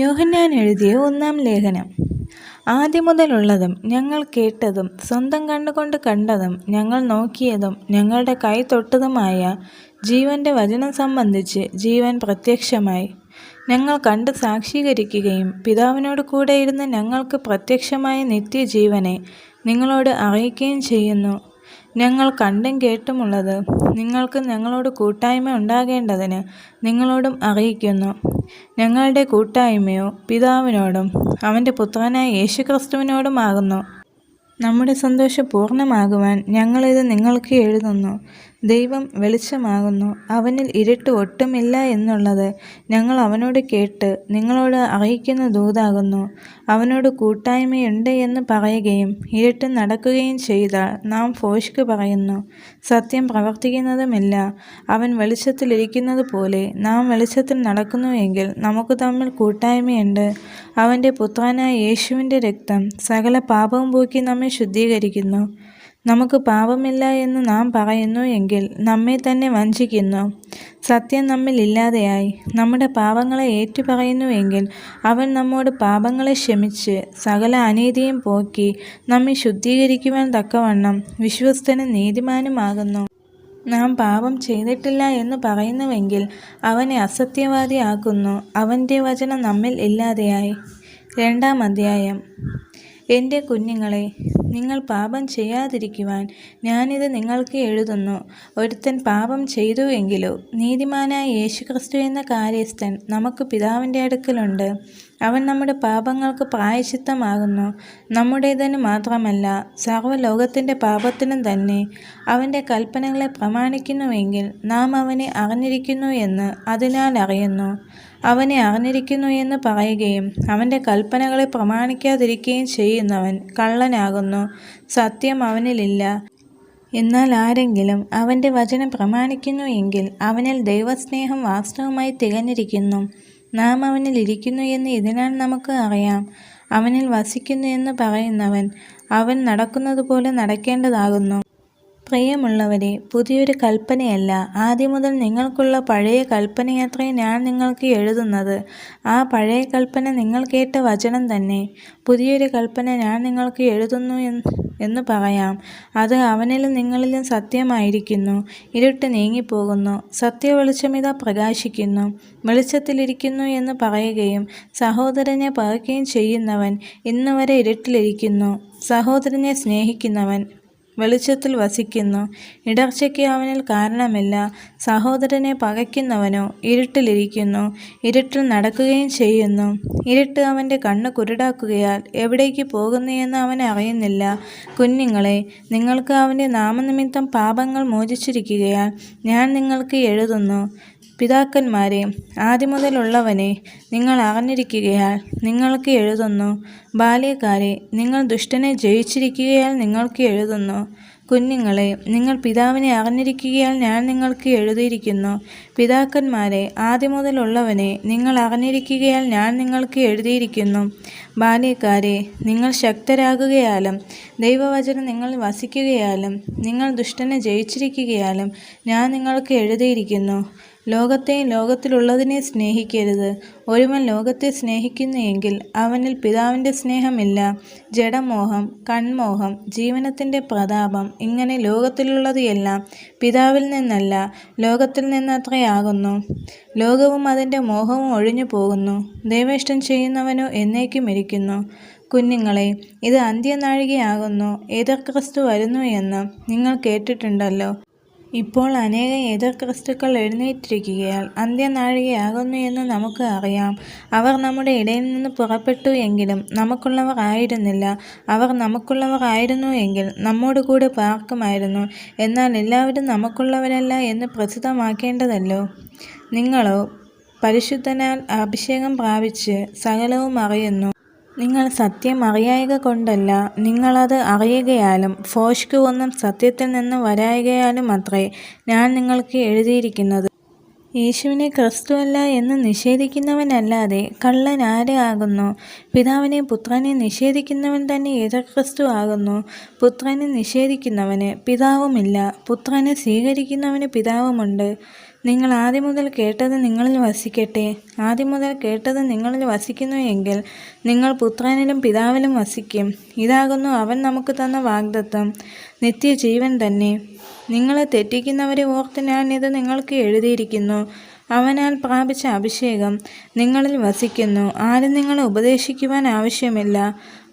യോഹന്നാൻ എഴുതിയ 1-ാം ലേഖനം. ആദ്യം മുതലുള്ളതും ഞങ്ങൾ കേട്ടതും സ്വന്തം കണ്ണുകൊണ്ട് കണ്ടതും ഞങ്ങൾ നോക്കിയതും ഞങ്ങളുടെ കൈ തൊട്ടതുമായ ജീവന്റെ വചനം സംബന്ധിച്ച് ജീവൻ പ്രത്യക്ഷമായി. ഞങ്ങൾ കണ്ട് സാക്ഷീകരിക്കുകയും പിതാവിനോട് കൂടെ ഇരുന്ന് ഞങ്ങൾക്ക് പ്രത്യക്ഷമായ നിത്യജീവനെ നിങ്ങളോട് അറിയിക്കുകയും ചെയ്യുന്നു. ഞങ്ങൾ കണ്ടും കേട്ടുമുള്ളത് നിങ്ങൾക്ക് ഞങ്ങളോട് കൂട്ടായ്മ ഉണ്ടാകേണ്ടതിന് നിങ്ങളോടും അറിയിക്കുന്നു. ഞങ്ങളുടെ കൂട്ടായ്മയോ പിതാവിനോടും അവൻ്റെ പുത്രനായ യേശുക്രിസ്തുവിനോടുമാകുന്നു. നമ്മുടെ സന്തോഷം പൂർണ്ണമാകുവാൻ ഞങ്ങളിത് നിങ്ങൾക്ക് എഴുതുന്നു. ദൈവം വെളിച്ചമാകുന്നു, അവനിൽ ഇരുട്ട് ഒട്ടുമില്ല എന്നുള്ളത് ഞങ്ങൾ അവനോട് കേട്ട് നിങ്ങളോട് അറിയിക്കുന്ന ദൂതാകുന്നു. അവനോട് കൂട്ടായ്മയുണ്ട് എന്ന് പറയുകയും ഇരുട്ട് നടക്കുകയും ചെയ്താൽ നാം ഭോഷ്ക് പറയുന്നു, സത്യം പ്രവർത്തിക്കുന്നതുമില്ല. അവൻ വെളിച്ചത്തിലിരിക്കുന്നത് പോലെ നാം വെളിച്ചത്തിൽ നടക്കുന്നുവെങ്കിൽ നമുക്ക് തമ്മിൽ കൂട്ടായ്മയുണ്ട്. അവൻ്റെ പുത്രനായ യേശുവിൻ്റെ രക്തം സകല പാപവും പോക്കി നമ്മെ ശുദ്ധീകരിക്കുന്നു. നമുക്ക് പാപമില്ല എന്ന് നാം പറയുന്നു എങ്കിൽ നമ്മെ തന്നെ വഞ്ചിക്കുന്നു. സത്യം നമ്മിൽ ഇല്ലാതെയായി. നമ്മുടെ പാപങ്ങളെ ഏറ്റുപറയുന്നുവെങ്കിൽ അവൻ നമ്മോട് പാപങ്ങളെ ക്ഷമിച്ച് സകല അനീതിയും പോക്കി നമ്മെ ശുദ്ധീകരിക്കുവാൻ തക്കവണ്ണം വിശ്വസ്തനും നീതിമാനുമാകുന്നു. നാം പാപം ചെയ്തിട്ടില്ല എന്ന് പറയുന്നുവെങ്കിൽ അവനെ അസത്യവാദിയാക്കുന്നു. അവൻ്റെ വചനം നമ്മിൽ ഇല്ലാതെയായി. 2-ാം അധ്യായം. എൻ്റെ കുഞ്ഞുങ്ങളെ, നിങ്ങൾ പാപം ചെയ്യാതിരിക്കുവാൻ ഞാനിത് നിങ്ങൾക്ക് എഴുതുന്നു. ഒരുത്തൻ പാപം ചെയ്തു എങ്കിലോ നീതിമാനായ യേശുക്രിസ്തു എന്ന കാര്യസ്ഥൻ നമുക്ക് പിതാവിൻ്റെ അടുക്കലുണ്ട്. അവൻ നമ്മുടെ പാപങ്ങൾക്ക് പ്രായശ്ചിത്തമാകുന്നു, നമ്മുടേതിന് മാത്രമല്ല സർവ്വലോകത്തിൻ്റെ പാപത്തിനും തന്നെ. അവൻ്റെ കൽപ്പനകളെ പ്രമാണിക്കുന്നുവെങ്കിൽ നാം അവനെ അറിഞ്ഞിരിക്കുന്നു എന്ന് അതിനാൽ അറിയുന്നു. അവനെ അറിഞ്ഞിരിക്കുന്നു എന്ന് പറയുകയും അവൻ്റെ കൽപ്പനകളെ പ്രമാണിക്കാതിരിക്കുകയും ചെയ്യുന്നവൻ കള്ളനാകുന്നു, സത്യം അവനിലില്ല. എന്നാൽ ആരെങ്കിലും അവൻ്റെ വചനം പ്രമാണിക്കുന്നു എങ്കിൽ അവനിൽ ദൈവസ്നേഹം വാസ്തവമായി തികഞ്ഞിരിക്കുന്നു. നാം അവനിൽ ഇരിക്കുന്നു എന്ന് ഇതിനാൽ നമുക്ക് അറിയാം. അവനിൽ വസിക്കുന്നു എന്ന് പറയുന്നവൻ അവൻ നടക്കുന്നത് പോലെ നടക്കേണ്ടതാകുന്നു. പ്രിയമുള്ളവരെ, പുതിയൊരു കൽപ്പനയല്ല, ആദ്യം മുതൽ നിങ്ങൾക്കുള്ള പഴയ കൽപ്പനയത്രേ ഞാൻ നിങ്ങൾക്ക് എഴുതുന്നത്. ആ പഴയ കൽപ്പന നിങ്ങൾ കേട്ട വചനം തന്നെ. പുതിയൊരു കൽപ്പന ഞാൻ നിങ്ങൾക്ക് എഴുതുന്നു എന്ന് പറയാം. അത് അവനിലും നിങ്ങളിലും സത്യമായിരിക്കുന്നു. ഇരുട്ട് നീങ്ങിപ്പോകുന്നു, സത്യവെളിച്ചമിതാ പ്രകാശിക്കുന്നു. വെളിച്ചത്തിലിരിക്കുന്നു എന്ന് പറയുകയും സഹോദരനെ പകയ്ക്കുകയും ചെയ്യുന്നവൻ ഇന്നുവരെ ഇരുട്ടിലിരിക്കുന്നു. സഹോദരനെ സ്നേഹിക്കുന്നവൻ വെളിച്ചത്തിൽ വസിക്കുന്നു, ഇടർച്ചയ്ക്ക് അവനിൽ കാരണമില്ല. സഹോദരനെ പകയ്ക്കുന്നവനോ ഇരുട്ടിലിരിക്കുന്നു, ഇരുട്ടിൽ നടക്കുകയും ചെയ്യുന്നു. ഇരുട്ട് അവൻ്റെ കണ്ണ് കുരുടാക്കുകയാൽ എവിടേക്ക് പോകുന്നു എന്ന് അവൻ അറിയുന്നില്ല. കുഞ്ഞുങ്ങളെ, നിങ്ങൾക്ക് അവൻ്റെ നാമനിമിത്തം പാപങ്ങൾ മോചിച്ചിരിക്കുകയാൽ ഞാൻ നിങ്ങൾക്ക് എഴുതുന്നു. പിതാക്കന്മാരെ, ആദ്യം മുതലുള്ളവനെ നിങ്ങൾ അറിഞ്ഞിരിക്കുകയാൽ നിങ്ങൾക്ക് എഴുതുന്നു. ബാല്യക്കാരെ, നിങ്ങൾ ദുഷ്ടനെ ജയിച്ചിരിക്കുകയാൽ നിങ്ങൾക്ക് എഴുതുന്നു. കുഞ്ഞുങ്ങളെ, നിങ്ങൾ പിതാവിനെ അറിഞ്ഞിരിക്കുകയാൽ ഞാൻ നിങ്ങൾക്ക് എഴുതിയിരിക്കുന്നു. പിതാക്കന്മാരെ, ആദ്യം മുതലുള്ളവനെ നിങ്ങൾ അറിഞ്ഞിരിക്കുകയാൽ ഞാൻ നിങ്ങൾക്ക് എഴുതിയിരിക്കുന്നു. ബാല്യക്കാരെ, നിങ്ങൾ ശക്തരാകുകയാലും ദൈവവചനം നിങ്ങളിൽ വസിക്കുകയാലും നിങ്ങൾ ദുഷ്ടനെ ജയിച്ചിരിക്കുകയാലും ഞാൻ നിങ്ങൾക്ക് എഴുതിയിരിക്കുന്നു. ലോകത്തെയും ലോകത്തിലുള്ളതിനെ സ്നേഹിക്കരുത്. ഒരുവൻ ലോകത്തെ സ്നേഹിക്കുന്നു എങ്കിൽ അവനിൽ പിതാവിൻ്റെ സ്നേഹമില്ല. ജഡമോഹം, കൺമോഹം, ജീവനത്തിൻ്റെ പ്രതാപം, ഇങ്ങനെ ലോകത്തിലുള്ളത് എല്ലാം പിതാവിൽ നിന്നല്ല, ലോകത്തിൽ നിന്നത്രേ ആകുന്നു. ലോകവും അതിൻ്റെ മോഹവും ഒഴിഞ്ഞു പോകുന്നു. ദൈവേഷ്ടം ചെയ്യുന്നവനോ എന്നേക്കും ഇരിക്കുന്നു. കുഞ്ഞുങ്ങളെ, ഇത് അന്ത്യനാഴികയാകുന്നു. എതിർ ക്രിസ്തു വരുന്നു എന്ന് നിങ്ങൾ കേട്ടിട്ടുണ്ടല്ലോ. ഇപ്പോൾ അനേകം എതിർ ക്രിസ്തുക്കൾ എഴുന്നേറ്റിരിക്കുകയാൽ അന്ത്യനാഴികയാകുന്നു എന്ന് നമുക്ക് അറിയാം. അവർ നമ്മുടെ ഇടയിൽ നിന്ന് പുറപ്പെട്ടു എങ്കിലും നമുക്കുള്ളവർ ആയിരുന്നില്ല. അവർ നമുക്കുള്ളവർ ആയിരുന്നു എങ്കിൽ നമ്മോട് കൂടെ പാർക്കുമായിരുന്നു. എന്നാൽ എല്ലാവരും നമുക്കുള്ളവരല്ല എന്ന് പ്രസിദ്ധമാക്കേണ്ടതല്ലോ. നിങ്ങളോ പരിശുദ്ധനാൽ അഭിഷേകം പ്രാപിച്ച് സകലവും അറിയുന്നു. നിങ്ങൾ സത്യം അറിയായ്ക കൊണ്ടല്ല, നിങ്ങളത് അറിയുകയാലും ഭോഷ്ക് ഒന്നും സത്യത്തിൽ നിന്ന് വരായ്കയാലും അത്രേ ഞാൻ നിങ്ങൾക്ക് എഴുതിയിരിക്കുന്നത്. യേശുവിനെ ക്രിസ്തുവല്ല എന്ന് നിഷേധിക്കുന്നവനല്ലാതെ കള്ളൻ ആരാകുന്നു? പിതാവിനെ പുത്രനെ നിഷേധിക്കുന്നവൻ തന്നെ എതിർ ക്രിസ്തു ആകുന്നു. പുത്രനെ നിഷേധിക്കുന്നവന് പിതാവുമില്ല, പുത്രനെ സ്വീകരിക്കുന്നവന് പിതാവുമുണ്ട്. നിങ്ങൾ ആദ്യം മുതൽ കേട്ടത് നിങ്ങളിൽ വസിക്കട്ടെ. ആദ്യം മുതൽ കേട്ടത് നിങ്ങളിൽ വസിക്കുന്നു എങ്കിൽ നിങ്ങൾ പുത്രനിലും പിതാവിലും വസിക്കും. ഇതാകുന്നു അവൻ നമുക്ക് തന്ന വാഗ്ദത്തം, നിത്യജീവൻ തന്നെ. നിങ്ങളെ തെറ്റിക്കുന്നവരെ ഓർത്ത് ഞാൻ ഇത് നിങ്ങൾക്ക് എഴുതിയിരിക്കുന്നു. അവനാൽ പ്രാപിച്ച അഭിഷേകം നിങ്ങളിൽ വസിക്കുന്നു. ആരും നിങ്ങളെ ഉപദേശിക്കുവാൻ ആവശ്യമില്ല.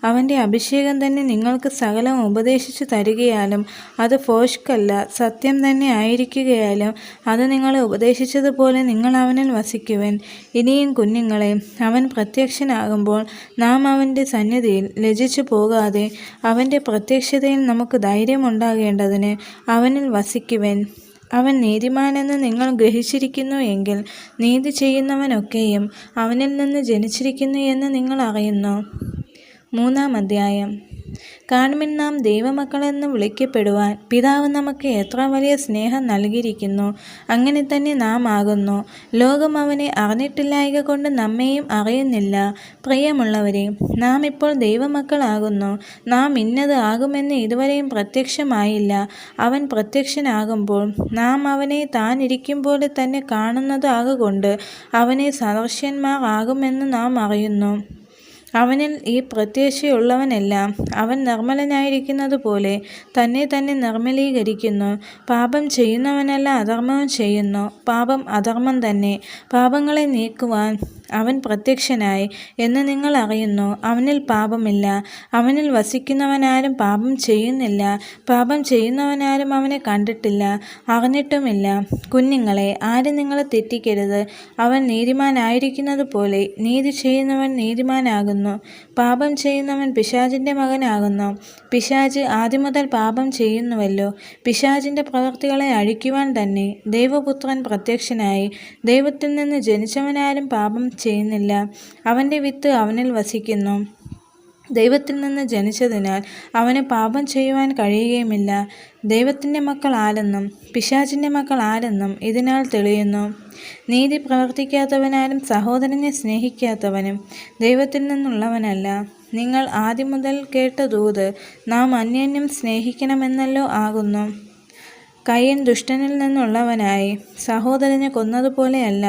അവൻ്റെ അഭിഷേകം തന്നെ നിങ്ങൾക്ക് സകലം ഉപദേശിച്ചു തരികയാലും അത് ഭോഷ്കല്ല, സത്യം തന്നെ ആയിരിക്കുകയാലും അത് നിങ്ങളെ ഉപദേശിച്ചതുപോലെ നിങ്ങൾ അവനിൽ വസിക്കുവൻ. ഇനിയും കുഞ്ഞുങ്ങളെ, അവൻ പ്രത്യക്ഷനാകുമ്പോൾ നാം അവൻ്റെ സന്നിധിയിൽ ലജ്ജിച്ചു പോകാതെ അവൻ്റെ പ്രത്യക്ഷതയിൽ നമുക്ക് ധൈര്യമുണ്ടാകേണ്ടതിന് അവനിൽ വസിക്കുവൻ. അവൻ നീതിമാനെന്ന് നിങ്ങൾ ഗ്രഹിച്ചിരിക്കുന്നു എങ്കിൽ നീതി ചെയ്യുന്നവനൊക്കെയും അവനിൽ നിന്ന് ജനിച്ചിരിക്കുന്നു എന്ന് നിങ്ങൾ അറിയുന്നു. 3-ാം അധ്യായം. കാണുവിൻ, നാം ദൈവമക്കളെന്ന് വിളിക്കപ്പെടുവാൻ പിതാവ് നമുക്ക് എത്ര വലിയ സ്നേഹം നൽകിയിരിക്കുന്നു. അങ്ങനെ തന്നെ നാം ആകുന്നു. ലോകം അവനെ അറിഞ്ഞിട്ടില്ലായ്ക കൊണ്ട് നമ്മെയും അറിയുന്നില്ല. പ്രിയമുള്ളവരെ, നാം ഇപ്പോൾ ദൈവമക്കളാകുന്നു. നാം ഇന്നത് ആകുമെന്ന് ഇതുവരെയും പ്രത്യക്ഷമായില്ല. അവൻ പ്രത്യക്ഷനാകുമ്പോൾ നാം അവനെ താൻ ഇരിക്കും പോലെ തന്നെ കാണുന്നത് ആകൊണ്ട് അവനെ സദൃശ്യന്മാർ ആകുമെന്ന് നാം അറിയുന്നു. അവനിൽ ഈ പ്രത്യാശയുള്ളവനെല്ലാം അവൻ നിർമ്മലനായിരിക്കുന്നത് പോലെ തന്നെ തന്നെ നിർമ്മലീകരിക്കുന്നു. പാപം ചെയ്യുന്നവനല്ല അധർമ്മവും ചെയ്യുന്നു. പാപം അധർമ്മം തന്നെ. പാപങ്ങളെ നീക്കുവാൻ അവൻ പ്രത്യക്ഷനായി എന്ന് നിങ്ങൾ അറിയുന്നു. അവനിൽ പാപമില്ല. അവനിൽ വസിക്കുന്നവനാരും പാപം ചെയ്യുന്നില്ല. പാപം ചെയ്യുന്നവനാരും അവനെ കണ്ടിട്ടില്ല, അറിഞ്ഞിട്ടുമില്ല. കുഞ്ഞുങ്ങളെ, ആരും നിങ്ങളെ തെറ്റിക്കരുത്. അവൻ നീതിമാനായിരിക്കുന്നത് പോലെ നീതി ചെയ്യുന്നവൻ നീതിമാനാകുന്നു. പാപം ചെയ്യുന്നവൻ പിശാചിൻ്റെ മകനാകുന്നു. പിശാച് ആദ്യം മുതൽ പാപം ചെയ്യുന്നുവല്ലോ. പിശാചിൻ്റെ പ്രവൃത്തികളെ അഴിക്കുവാൻ തന്നെ ദൈവപുത്രൻ പ്രത്യക്ഷനായി. ദൈവത്തിൽ നിന്ന് ജനിച്ചവനാരും പാപം ചെയ്യുന്നില്ല. അവൻ്റെ വിത്ത് അവനിൽ വസിക്കുന്നു. ദൈവത്തിൽ നിന്ന് ജനിച്ചതിനാൽ അവന് പാപം ചെയ്യുവാൻ കഴിയുകയുമില്ല. ദൈവത്തിൻ്റെ മക്കൾ ആരെന്നും പിശാചിൻ്റെ മക്കൾ ആരെന്നും ഇതിനാൽ തെളിയുന്നു. നീതി പ്രവർത്തിക്കാത്തവനാരും സഹോദരനെ സ്നേഹിക്കാത്തവനും ദൈവത്തിൽ നിന്നുള്ളവനല്ല. നിങ്ങൾ ആദ്യം മുതൽ കേട്ട ദൂത് നാം അന്യോന്യം സ്നേഹിക്കണമെന്നല്ലോ ആകുന്നു. കയീൻ ദുഷ്ടനിൽ നിന്നുള്ളവനായി സഹോദരനെ കൊന്നതുപോലെയല്ല.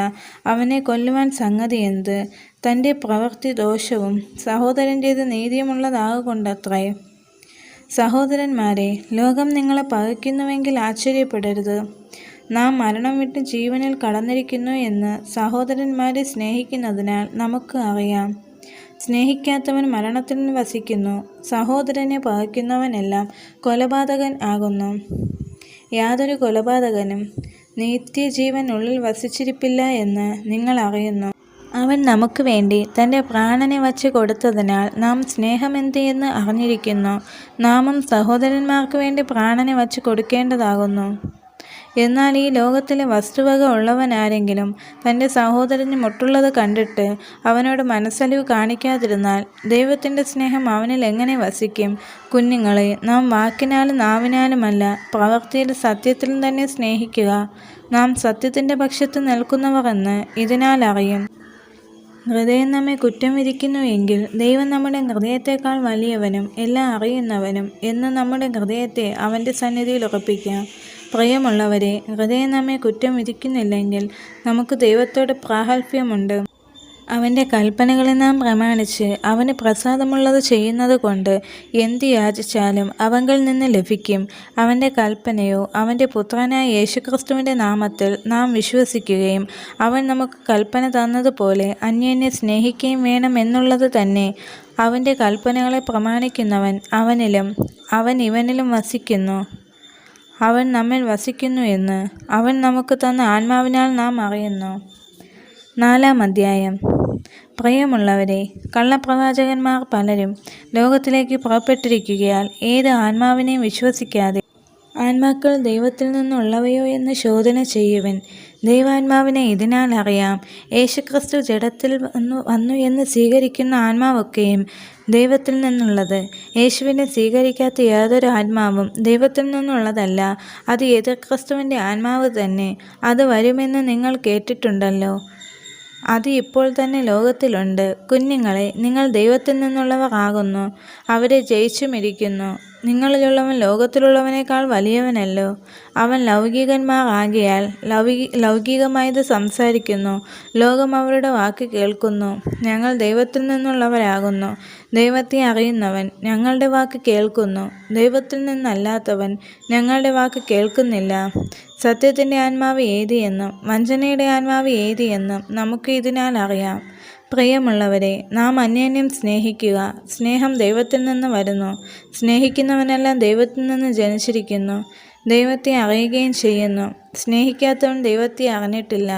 അവനെ കൊല്ലുവാൻ സംഗതി എന്ത്? തൻ്റെ പ്രവൃത്തി ദോഷവും സഹോദരൻ്റേത് നീതിയുമുള്ളതാകൊണ്ടത്രേ. സഹോദരന്മാരെ, ലോകം നിങ്ങളെ പകയ്ക്കുന്നുവെങ്കിൽ ആശ്ചര്യപ്പെടരുത്. നാം മരണം വിട്ട് ജീവനിൽ കടന്നിരിക്കുന്നു എന്ന് സഹോദരന്മാരെ സ്നേഹിക്കുന്നതിനാൽ നമുക്ക് അറിയാം. സ്നേഹിക്കാത്തവൻ മരണത്തിൽ വസിക്കുന്നു. സഹോദരനെ പകയ്ക്കുന്നവനെല്ലാം കൊലപാതകൻ ആകുന്നു. യാതൊരു കൊലപാതകനും നിത്യജീവൻ ഉള്ളിൽ വസിച്ചിരിപ്പില്ല എന്ന് നിങ്ങൾ അറിയുന്നു. അവൻ നമുക്ക് വേണ്ടി തൻ്റെ പ്രാണനെ വച്ച് കൊടുത്തതിനാൽ നാം സ്നേഹമെന്ത് എന്ന് അറിഞ്ഞിരിക്കുന്നു. നാമും സഹോദരന്മാർക്ക് വേണ്ടി പ്രാണനെ വച്ച് കൊടുക്കേണ്ടതാകുന്നു. എന്നാൽ ഈ ലോകത്തിലെ വസ്തുവക ഉള്ളവനാരെങ്കിലും തൻ്റെ സഹോദരന് മുട്ടുള്ളത് കണ്ടിട്ട് അവനോട് മനസ്സലിവ് കാണിക്കാതിരുന്നാൽ ദൈവത്തിൻ്റെ സ്നേഹം അവനിൽ എങ്ങനെ വസിക്കും? കുഞ്ഞുങ്ങളെ, നാം വാക്കിനാലും നാവിനാലുമല്ല, പ്രവൃത്തിയിൽ സത്യത്തിലും തന്നെ സ്നേഹിക്കുക. നാം സത്യത്തിൻ്റെ പക്ഷത്ത് നിൽക്കുന്നവർ എന്ന് ഇതിനാൽ അറിയും. ഹൃദയം നമ്മെ കുറ്റം വിധിക്കുന്നു എങ്കിൽ ദൈവം നമ്മുടെ ഹൃദയത്തേക്കാൾ വലിയവനും എല്ലാം അറിയുന്നവനും എന്ന് നമ്മുടെ ഹൃദയത്തെ അവൻ്റെ സന്നിധിയിൽ ഉറപ്പിക്കാം. പ്രിയമുള്ളവരെ, ഹൃദയം നമ്മെ കുറ്റം വിധിക്കുന്നില്ലെങ്കിൽ നമുക്ക് ദൈവത്തോട് പ്രാഗൽഭ്യമുണ്ട്. അവൻ്റെ കൽപ്പനകളെ നാം പ്രമാണിച്ച് അവന് പ്രസാദമുള്ളത് ചെയ്യുന്നത് കൊണ്ട് എന്ത് യാചിച്ചാലും അവങ്കിൽ നിന്ന് ലഭിക്കും. അവൻ്റെ കൽപ്പനയോ അവൻ്റെ പുത്രനായ യേശുക്രിസ്തുവിൻ്റെ നാമത്തിൽ നാം വിശ്വസിക്കുകയും അവൻ നമുക്ക് കൽപ്പന തന്നതുപോലെ അന്യോന്യം സ്നേഹിക്കുകയും വേണം എന്നുള്ളത് തന്നെ. അവൻ്റെ കൽപ്പനകളെ പ്രമാണിക്കുന്നവൻ അവനിലും അവൻ ഇവനിലും വസിക്കുന്നു. അവൻ നമ്മിൽ വസിക്കുന്നു എന്ന് അവൻ നമുക്ക് തന്ന ആത്മാവിനാൽ നാം അറിയുന്നു. 4-ാം അധ്യായം. പ്രിയമുള്ളവരെ, കള്ളപ്രവാചകന്മാർ പലരും ലോകത്തിലേക്ക് പുറപ്പെട്ടിരിക്കുകയാൽ ഏത് ആത്മാവിനെയും വിശ്വസിക്കാതെ ആത്മാക്കൾ ദൈവത്തിൽ നിന്നുള്ളവയോ എന്ന് ശോധന ചെയ്യുവൻ. ദൈവാത്മാവിനെ ഇതിനാൽ അറിയാം, യേശുക്രിസ്തു ജഡത്തിൽ വന്നു എന്ന് സ്വീകരിക്കുന്ന ആത്മാവൊക്കെയും ദൈവത്തിൽ നിന്നുള്ളത്. യേശുവിനെ സ്വീകരിക്കാത്ത യാതൊരു ആത്മാവും ദൈവത്തിൽ നിന്നുള്ളതല്ല. അത് എതിർക്രിസ്തുവിൻ്റെ ആത്മാവ് തന്നെ. അത് വരുമെന്ന് നിങ്ങൾ കേട്ടിട്ടുണ്ടല്ലോ. അത് ഇപ്പോൾ തന്നെ ലോകത്തിലുണ്ട്. കുഞ്ഞുങ്ങളെ, നിങ്ങൾ ദൈവത്തിൽ നിന്നുള്ളവർ ആകുന്നു, അവരെ ജയിച്ചുമിരിക്കുന്നു. നിങ്ങളിലുള്ളവൻ ലോകത്തിലുള്ളവനേക്കാൾ വലിയവനല്ലോ. അവൻ ലൗകികന്മാർ ആകയാൽ ലൗകികമായത് സംസാരിക്കുന്നു. ലോകം അവരുടെ വാക്ക് കേൾക്കുന്നു. ഞങ്ങൾ ദൈവത്തിൽ നിന്നുള്ളവരാകുന്നു. ദൈവത്തെ അറിയുന്നവൻ ഞങ്ങളുടെ വാക്ക് കേൾക്കുന്നു. ദൈവത്തിൽ നിന്നല്ലാത്തവൻ ഞങ്ങളുടെ വാക്ക് കേൾക്കുന്നില്ല. സത്യത്തിൻ്റെ ആത്മാവ് ഏത് എന്നും വഞ്ചനയുടെ ആത്മാവ് ഏത് എന്നും നമുക്ക് ഇതിനാൽ അറിയാം. പ്രിയമുള്ളവരെ, നാം അന്യോന്യം സ്നേഹിക്കുക. സ്നേഹം ദൈവത്തിൽ നിന്ന് വരുന്നു. സ്നേഹിക്കുന്നവനെല്ലാം ദൈവത്തിൽ നിന്ന് ജനിച്ചിരിക്കുന്നു, ദൈവത്തെ അറിയുകയും ചെയ്യുന്നു. സ്നേഹിക്കാത്തവൻ ദൈവത്തെ അറിഞ്ഞിട്ടില്ല.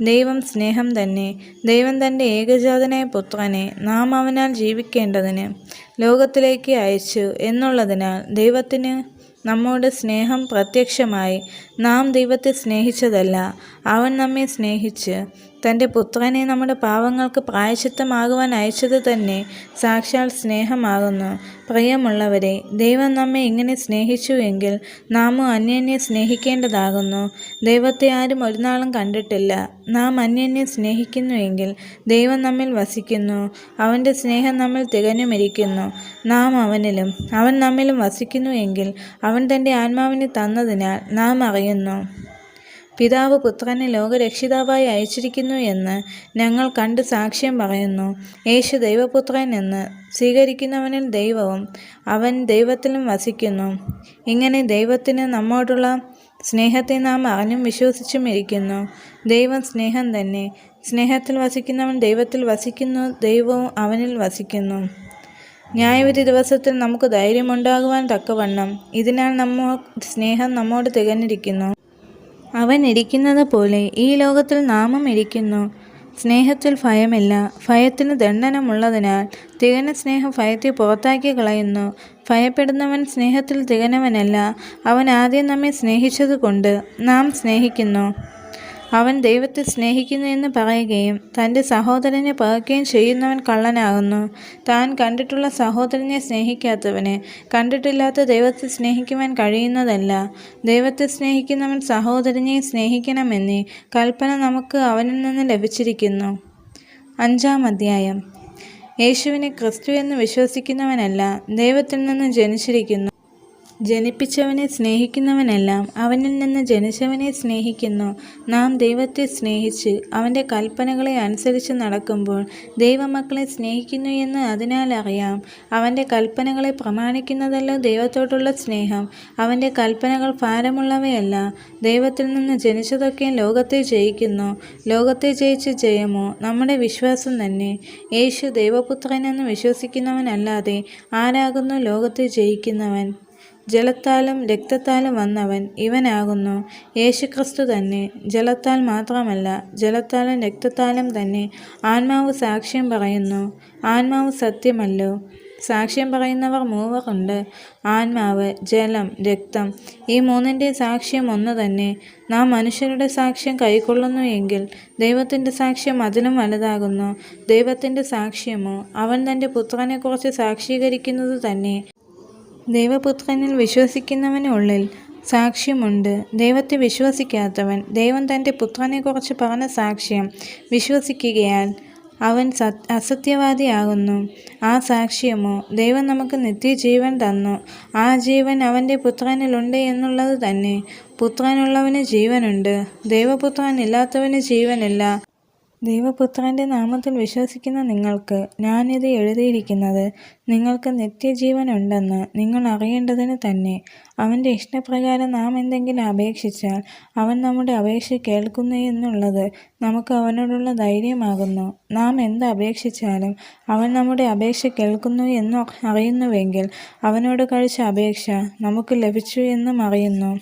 ദൈവം സ്നേഹം തന്നെ. ദൈവം തൻ്റെ ഏകജാതനായ പുത്രനെ നാം അവനാൽ ജീവിക്കേണ്ടതിന് ലോകത്തിലേക്ക് അയച്ചു എന്നുള്ളതിനാൽ ദൈവത്തിന് നമ്മോട് സ്നേഹം പ്രത്യക്ഷമായി. നാം ദൈവത്തെ സ്നേഹിച്ചതല്ല, അവൻ നമ്മെ സ്നേഹിച്ച് തൻ്റെ പുത്രനെ നമ്മുടെ പാപങ്ങൾക്ക് പ്രായശ്ചിത്തമാകുവാൻ അയച്ചത് തന്നെ സാക്ഷാൽ സ്നേഹമാകുന്നു. പ്രിയമുള്ളവരെ, ദൈവം നമ്മെ ഇങ്ങനെ സ്നേഹിച്ചു എങ്കിൽ നാമും അന്യോന്യം സ്നേഹിക്കേണ്ടതാകുന്നു. ദൈവത്തെ ആരും ഒരു നാളും കണ്ടിട്ടില്ല. നാം അന്യോന്യം സ്നേഹിക്കുന്നുവെങ്കിൽ ദൈവം നമ്മിൽ വസിക്കുന്നു, അവൻ്റെ സ്നേഹം നമ്മിൽ തികഞ്ഞുമിരിക്കുന്നു. നാം അവനിലും അവൻ നമ്മിലും വസിക്കുന്നു എങ്കിൽ അവൻ തൻ്റെ ആത്മാവിനെ തന്നതിനാൽ നാം അറിയുന്നു. പിതാവ് പുത്രനെ ലോകരക്ഷിതാവായി അയച്ചിരിക്കുന്നു എന്ന് ഞങ്ങൾ കണ്ട് സാക്ഷ്യം പറയുന്നു. യേശു ദൈവപുത്രൻ എന്ന് സ്വീകരിക്കുന്നവനിൽ ദൈവവും അവൻ ദൈവത്തിലും വസിക്കുന്നു. ഇങ്ങനെ ദൈവത്തിന് നമ്മോടുള്ള സ്നേഹത്തെ നാം അറിഞ്ഞും വിശ്വസിച്ചും ഇരിക്കുന്നു. ദൈവം സ്നേഹം തന്നെ. സ്നേഹത്തിൽ വസിക്കുന്നവൻ ദൈവത്തിൽ വസിക്കുന്നു, ദൈവവും അവനിൽ വസിക്കുന്നു. ന്യായവിധി ദിവസത്തിൽ നമുക്ക് ധൈര്യമുണ്ടാകുവാൻ തക്കവണ്ണം ഇതിനാൽ സ്നേഹം നമ്മോട് തികഞ്ഞിരിക്കുന്നു. അവൻ ഇരിക്കുന്നത് പോലെ ഈ ലോകത്തിൽ നാമും ഇരിക്കുന്നു. സ്നേഹത്തിൽ ഭയമില്ല. ഭയത്തിന് ദണ്ഡനമുള്ളതിനാൽ തികഞ്ഞ സ്നേഹം ഭയത്തെ പുറത്താക്കി കളയുന്നു. ഭയപ്പെടുന്നവൻ സ്നേഹത്തിൽ തികഞ്ഞവനല്ല. അവൻ ആദ്യം നമ്മെ സ്നേഹിച്ചതുകൊണ്ട് നാം സ്നേഹിക്കുന്നു. അവൻ ദൈവത്തെ സ്നേഹിക്കുന്നു എന്ന് പറയുകയും തൻ്റെ സഹോദരനെ പകയ്ക്കുകയും ചെയ്യുന്നവൻ കള്ളനാകുന്നു. താൻ കണ്ടിട്ടുള്ള സഹോദരനെ സ്നേഹിക്കാത്തവന് കണ്ടിട്ടില്ലാത്ത ദൈവത്തെ സ്നേഹിക്കുവാൻ കഴിയുന്നതല്ല. ദൈവത്തെ സ്നേഹിക്കുന്നവൻ സഹോദരനെ സ്നേഹിക്കണമെന്നേ കൽപ്പന നമുക്ക് അവനിൽ നിന്ന് ലഭിച്ചിരിക്കുന്നു. 5-ാം അധ്യായം. യേശുവിനെ ക്രിസ്തു എന്ന് വിശ്വസിക്കുന്നവനല്ല ദൈവത്തിൽ നിന്ന് ജനിച്ചിരിക്കുന്നു. ജനിപ്പിച്ചവനെ സ്നേഹിക്കുന്നവനെല്ലാം അവനിൽ നിന്ന് ജനിച്ചവനെ സ്നേഹിക്കുന്നു. നാം ദൈവത്തെ സ്നേഹിച്ച് അവൻ്റെ കൽപ്പനകളെ അനുസരിച്ച് നടക്കുമ്പോൾ ദൈവമക്കളെ സ്നേഹിക്കുന്നു എന്ന് അതിനാൽ അറിയാം. അവൻ്റെ കൽപ്പനകളെ പ്രമാണിക്കുന്നതല്ലോ ദൈവത്തോടുള്ള സ്നേഹം. അവൻ്റെ കൽപ്പനകൾ ഭാരമുള്ളവയല്ല. ദൈവത്തിൽ നിന്ന് ജനിച്ചതൊക്കെയും ലോകത്തെ ജയിക്കുന്നു. ലോകത്തെ ജയിച്ച ജയമോ നമ്മുടെ വിശ്വാസം തന്നെ. യേശു ദൈവപുത്രനെന്ന് വിശ്വസിക്കുന്നവനല്ലാതെ ആരാകുന്നു ലോകത്തെ ജയിക്കുന്നവൻ? ജലത്താലും രക്തത്താലും വന്നവൻ ഇവനാകുന്നു, യേശുക്രിസ്തു തന്നെ. ജലത്താൽ മാത്രമല്ല, ജലത്താലും രക്തത്താലും തന്നെ ആത്മാവ് സാക്ഷ്യം പറയുന്നു. ആത്മാവ് സത്യമല്ലോ. സാക്ഷ്യം പറയുന്നവർ 3 ഉണ്ട്: ആത്മാവ്, ജലം, രക്തം. ഈ 3ൻ്റെ സാക്ഷ്യം ഒന്ന് തന്നെ. നാം മനുഷ്യരുടെ സാക്ഷ്യം കൈക്കൊള്ളുന്നു എങ്കിൽ ദൈവത്തിൻ്റെ സാക്ഷ്യം അതിലും വലുതാകുന്നു. ദൈവത്തിൻ്റെ സാക്ഷ്യമോ അവൻ തൻ്റെ പുത്രനെക്കുറിച്ച് സാക്ഷീകരിക്കുന്നത് തന്നെ. ദൈവപുത്രനിൽ വിശ്വസിക്കുന്നവനുള്ളിൽ സാക്ഷ്യമുണ്ട്. ദൈവത്തെ വിശ്വസിക്കാത്തവൻ ദൈവം തൻ്റെ പുത്രനെക്കുറിച്ച് പറഞ്ഞ സാക്ഷ്യം വിശ്വസിക്കുകയാൽ അവൻ അസത്യവാദിയാകുന്നു. ആ സാക്ഷ്യമോ ദൈവം നമുക്ക് നിത്യജീവൻ തന്നു. ആ ജീവൻ അവൻ്റെ പുത്രനിലുണ്ട് എന്നുള്ളത് തന്നെ. പുത്രനുള്ളവന് ജീവനുണ്ട്, ദൈവപുത്രൻ ഇല്ലാത്തവന് ജീവനില്ല. ദൈവപുത്രൻ്റെ നാമത്തിൽ വിശ്വസിക്കുന്ന നിങ്ങൾക്ക് ഞാനിത് എഴുതിയിരിക്കുന്നത് നിങ്ങൾക്ക് നിത്യജീവനുണ്ടെന്ന് നിങ്ങൾ അറിയേണ്ടതിന് തന്നെ. അവൻ്റെ ഇഷ്ടപ്രകാരം നാം എന്തെങ്കിലും അപേക്ഷിച്ചാൽ അവൻ നമ്മുടെ അപേക്ഷ കേൾക്കുന്നു എന്നുള്ളത് നമുക്ക് അവനോടുള്ള ധൈര്യമാകുന്നു. നാം എന്ത് അപേക്ഷിച്ചാലും അവൻ നമ്മുടെ അപേക്ഷ കേൾക്കുന്നു എന്ന് അറിയുന്നുവെങ്കിൽ അവനോട് കഴിച്ച അപേക്ഷ നമുക്ക് ലഭിച്ചു എന്നും അറിയുന്നു.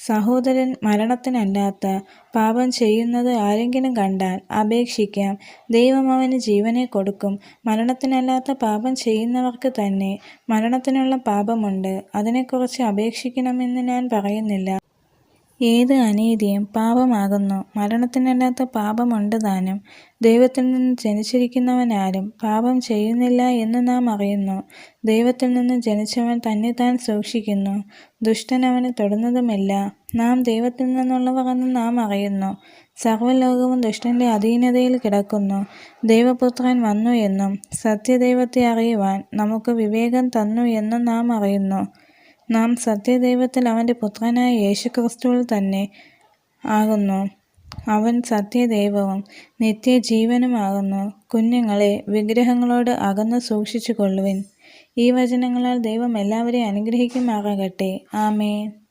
സഹോദരൻ മരണത്തിനല്ലാത്ത പാപം ചെയ്യുന്നത് ആരെങ്കിലും കണ്ടാൽ അപേക്ഷിക്കാം, ദൈവം അവന് ജീവനെ കൊടുക്കും. മരണത്തിനല്ലാത്ത പാപം ചെയ്യുന്നവർക്ക് തന്നെ മരണത്തിനുള്ള പാപമുണ്ട്. അതിനെക്കുറിച്ച് അപേക്ഷിക്കണമെന്ന് ഞാൻ പറയുന്നില്ല. ഏത് അനീതിയും പാപമാകുന്നു. മരണത്തിനല്ലാത്ത പാപമുണ്ട് താനും. ദൈവത്തിൽ നിന്ന് ജനിച്ചിരിക്കുന്നവനാരും പാപം ചെയ്യുന്നില്ല എന്ന് നാം അറിയുന്നു. ദൈവത്തിൽ നിന്ന് ജനിച്ചവൻ തന്നെത്താൻ സൂക്ഷിക്കുന്നു. ദുഷ്ടൻ അവനെ തൊടുന്നതുമില്ല. നാം ദൈവത്തിൽ നിന്നുള്ളവർ എന്ന് നാം അറിയുന്നു. സർവ്വലോകവും ദുഷ്ടന്റെ അധീനതയിൽ കിടക്കുന്നു. ദൈവപുത്രൻ വന്നു എന്നും സത്യദൈവത്തെ അറിയുവാൻ നമുക്ക് വിവേകം തന്നു എന്നും നാം അറിയുന്നു. നാം സത്യദൈവത്തിൽ അവൻ്റെ പുത്രനായ യേശുക്രിസ്തുവിൽ തന്നെ ആകുന്നു. അവൻ സത്യദൈവവും നിത്യജീവനുമാകുന്നു. കുഞ്ഞുങ്ങളെ, വിഗ്രഹങ്ങളോട് അകന്നു സൂക്ഷിച്ചു കൊള്ളുവിൻ. ഈ വചനങ്ങളാൽ ദൈവം എല്ലാവരെയും അനുഗ്രഹിക്കുമാറാകട്ടെ. ആമേൻ.